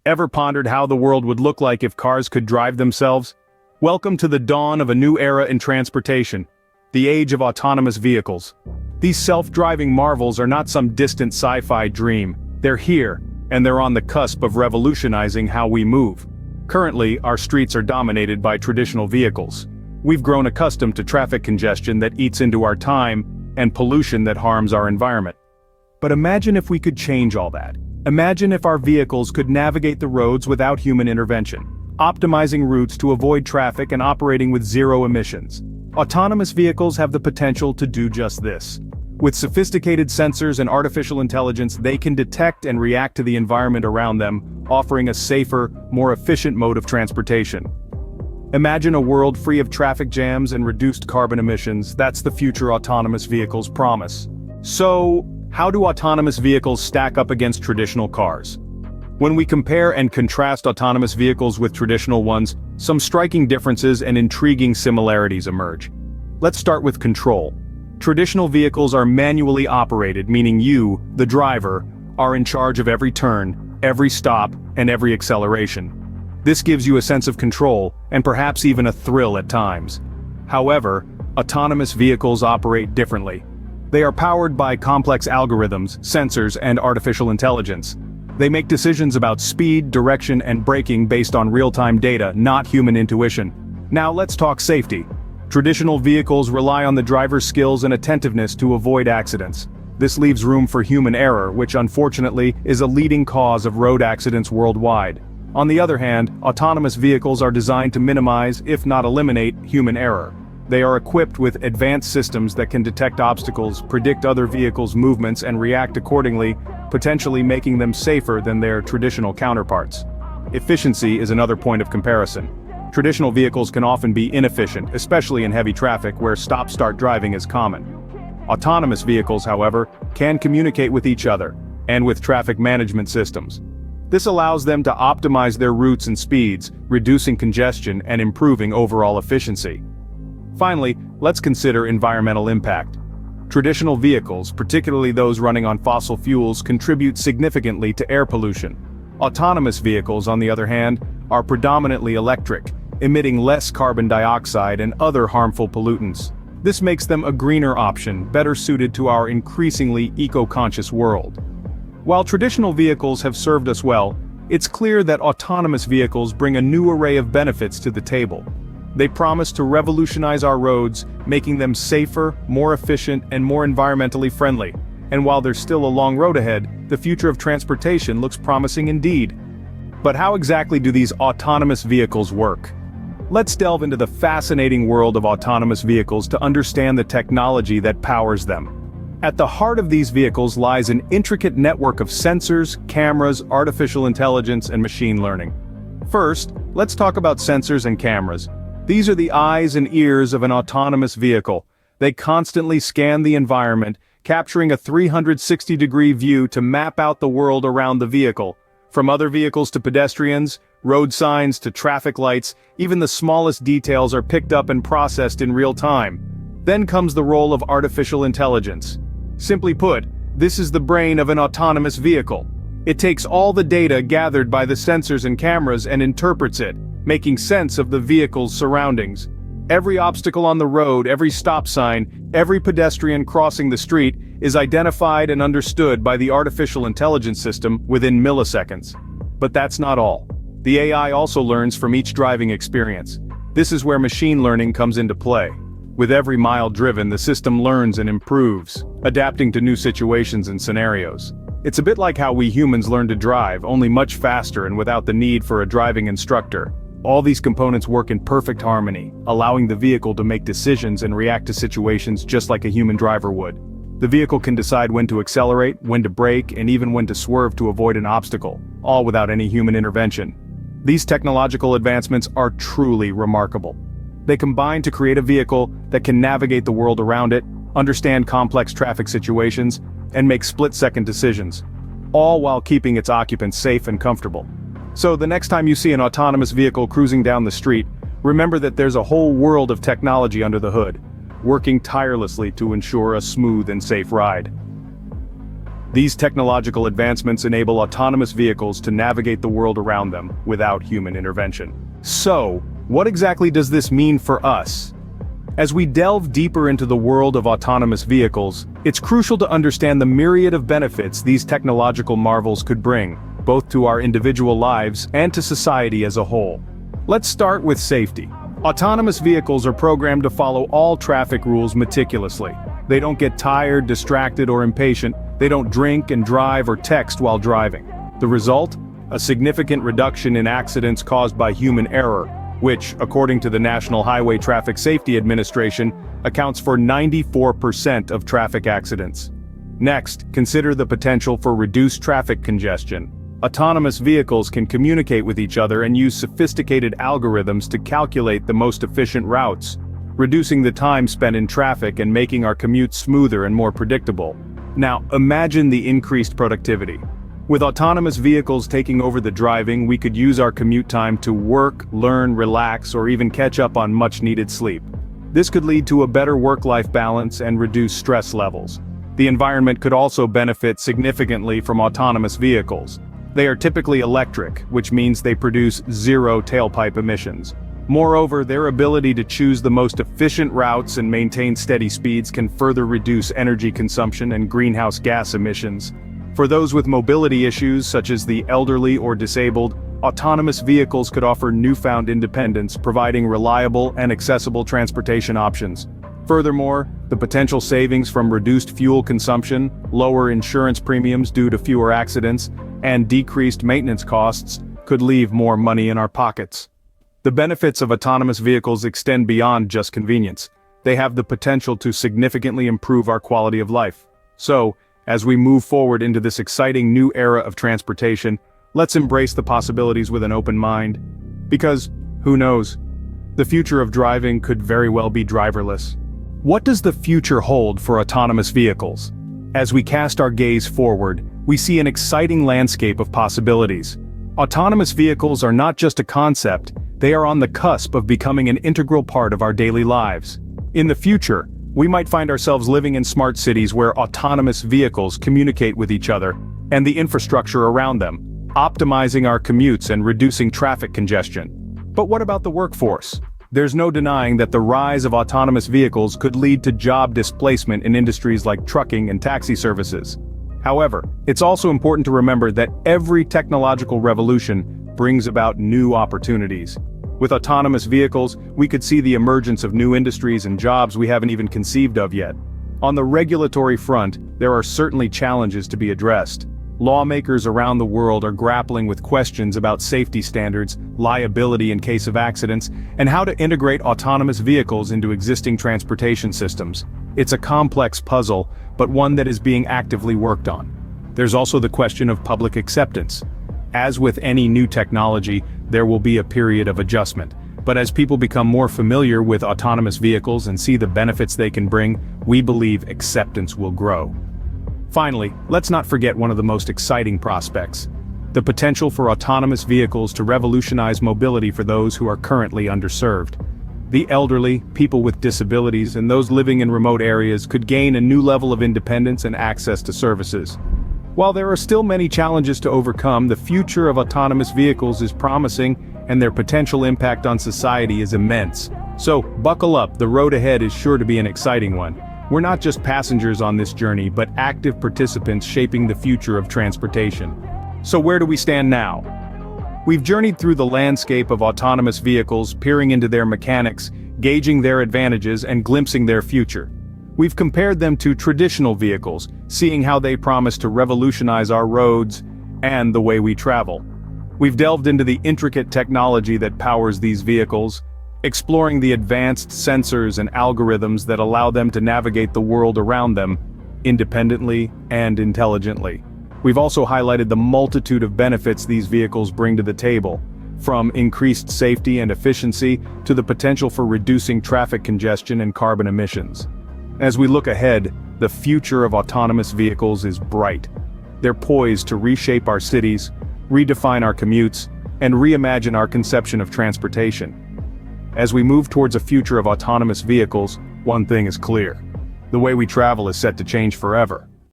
Ever pondered how the world would look like if cars could drive themselves? Welcome to the dawn of a new era in transportation, the age of autonomous vehicles. These self-driving marvels are not some distant sci-fi dream. They're here, and they're on the cusp of revolutionizing how we move. Currently, our streets are dominated by traditional vehicles. We've grown accustomed to traffic congestion that eats into our time and pollution that harms our environment. But imagine if we could change all that. Imagine if our vehicles could navigate the roads without human intervention, optimizing routes to avoid traffic and operating with zero emissions. Autonomous vehicles have the potential to do just this. With sophisticated sensors and artificial intelligence, they can detect and react to the environment around them, offering a safer, more efficient mode of transportation. Imagine a world free of traffic jams and reduced carbon emissions. That's the future autonomous vehicles promise. So, how do autonomous vehicles stack up against traditional cars? When we compare and contrast autonomous vehicles with traditional ones, some striking differences and intriguing similarities emerge. Let's start with control. Traditional vehicles are manually operated, meaning you, the driver, are in charge of every turn, every stop, and every acceleration. This gives you a sense of control, and perhaps even a thrill at times. However, autonomous vehicles operate differently. They are powered by complex algorithms, sensors, and artificial intelligence. They make decisions about speed, direction, and braking based on real-time data, not human intuition. Now let's talk safety. Traditional vehicles rely on the driver's skills and attentiveness to avoid accidents. This leaves room for human error, which unfortunately is a leading cause of road accidents worldwide. On the other hand, autonomous vehicles are designed to minimize, if not eliminate, human error. They are equipped with advanced systems that can detect obstacles, predict other vehicles' movements, and react accordingly, potentially making them safer than their traditional counterparts. Efficiency is another point of comparison. Traditional vehicles can often be inefficient, especially in heavy traffic where stop-start driving is common. Autonomous vehicles, however, can communicate with each other, and with traffic management systems. This allows them to optimize their routes and speeds, reducing congestion and improving overall efficiency. Finally, let's consider environmental impact. Traditional vehicles, particularly those running on fossil fuels, contribute significantly to air pollution. Autonomous vehicles, on the other hand, are predominantly electric, emitting less carbon dioxide and other harmful pollutants. This makes them a greener option, better suited to our increasingly eco-conscious world. While traditional vehicles have served us well, it's clear that autonomous vehicles bring a new array of benefits to the table. They promise to revolutionize our roads, making them safer, more efficient, and more environmentally friendly. And while there's still a long road ahead, the future of transportation looks promising indeed. But how exactly do these autonomous vehicles work? Let's delve into the fascinating world of autonomous vehicles to understand the technology that powers them. At the heart of these vehicles lies an intricate network of sensors, cameras, artificial intelligence, and machine learning. First, let's talk about sensors and cameras. These are the eyes and ears of an autonomous vehicle. They constantly scan the environment, capturing a 360-degree view to map out the world around the vehicle. From other vehicles to pedestrians, road signs to traffic lights, even the smallest details are picked up and processed in real time. Then comes the role of artificial intelligence. Simply put, this is the brain of an autonomous vehicle. It takes all the data gathered by the sensors and cameras and interprets it, making sense of the vehicle's surroundings. Every obstacle on the road, every stop sign, every pedestrian crossing the street is identified and understood by the artificial intelligence system within milliseconds. But that's not all. The AI also learns from each driving experience. This is where machine learning comes into play. With every mile driven, the system learns and improves, adapting to new situations and scenarios. It's a bit like how we humans learn to drive, only much faster and without the need for a driving instructor. All these components work in perfect harmony, allowing the vehicle to make decisions and react to situations just like a human driver would. The vehicle can decide when to accelerate, when to brake, and even when to swerve to avoid an obstacle, all without any human intervention. These technological advancements are truly remarkable. They combine to create a vehicle that can navigate the world around it, understand complex traffic situations, and make split-second decisions, all while keeping its occupants safe and comfortable. So the next time you see an autonomous vehicle cruising down the street, remember that there's a whole world of technology under the hood, working tirelessly to ensure a smooth and safe ride. These technological advancements enable autonomous vehicles to navigate the world around them without human intervention. So, what exactly does this mean for us? As we delve deeper into the world of autonomous vehicles, it's crucial to understand the myriad of benefits these technological marvels could bring, both to our individual lives and to society as a whole. Let's start with safety. Autonomous vehicles are programmed to follow all traffic rules meticulously. They don't get tired, distracted, or impatient. They don't drink and drive or text while driving. The result? A significant reduction in accidents caused by human error, which, according to the National Highway Traffic Safety Administration, accounts for 94% of traffic accidents. Next, consider the potential for reduced traffic congestion. Autonomous vehicles can communicate with each other and use sophisticated algorithms to calculate the most efficient routes, reducing the time spent in traffic and making our commute smoother and more predictable. Now, imagine the increased productivity. With autonomous vehicles taking over the driving, we could use our commute time to work, learn, relax, or even catch up on much-needed sleep. This could lead to a better work-life balance and reduce stress levels. The environment could also benefit significantly from autonomous vehicles. They are typically electric, which means they produce zero tailpipe emissions. Moreover, their ability to choose the most efficient routes and maintain steady speeds can further reduce energy consumption and greenhouse gas emissions. For those with mobility issues, such as the elderly or disabled, autonomous vehicles could offer newfound independence, providing reliable and accessible transportation options. Furthermore, the potential savings from reduced fuel consumption, lower insurance premiums due to fewer accidents, and decreased maintenance costs could leave more money in our pockets. The benefits of autonomous vehicles extend beyond just convenience. They have the potential to significantly improve our quality of life. So, as we move forward into this exciting new era of transportation, let's embrace the possibilities with an open mind. Because, who knows, the future of driving could very well be driverless. What does the future hold for autonomous vehicles? As we cast our gaze forward, we see an exciting landscape of possibilities. Autonomous vehicles are not just a concept, they are on the cusp of becoming an integral part of our daily lives. In the future, we might find ourselves living in smart cities where autonomous vehicles communicate with each other and the infrastructure around them, optimizing our commutes and reducing traffic congestion. But what about the workforce? There's no denying that the rise of autonomous vehicles could lead to job displacement in industries like trucking and taxi services. However, it's also important to remember that every technological revolution brings about new opportunities. With autonomous vehicles, we could see the emergence of new industries and jobs we haven't even conceived of yet. On the regulatory front, there are certainly challenges to be addressed. Lawmakers around the world are grappling with questions about safety standards, liability in case of accidents, and how to integrate autonomous vehicles into existing transportation systems. It's a complex puzzle, but one that is being actively worked on. There's also the question of public acceptance. As with any new technology, there will be a period of adjustment. But as people become more familiar with autonomous vehicles and see the benefits they can bring, we believe acceptance will grow. Finally, let's not forget one of the most exciting prospects: the potential for autonomous vehicles to revolutionize mobility for those who are currently underserved. The elderly, people with disabilities, and those living in remote areas could gain a new level of independence and access to services. While there are still many challenges to overcome, the future of autonomous vehicles is promising, and their potential impact on society is immense. So, buckle up, the road ahead is sure to be an exciting one. We're not just passengers on this journey, but active participants shaping the future of transportation. So where do we stand now? We've journeyed through the landscape of autonomous vehicles, peering into their mechanics, gauging their advantages, and glimpsing their future. We've compared them to traditional vehicles, seeing how they promise to revolutionize our roads and the way we travel. We've delved into the intricate technology that powers these vehicles, exploring the advanced sensors and algorithms that allow them to navigate the world around them, independently and intelligently. We've also highlighted the multitude of benefits these vehicles bring to the table, from increased safety and efficiency to the potential for reducing traffic congestion and carbon emissions. As we look ahead, the future of autonomous vehicles is bright. They're poised to reshape our cities, redefine our commutes, and reimagine our conception of transportation. As we move towards a future of autonomous vehicles, one thing is clear: the way we travel is set to change forever.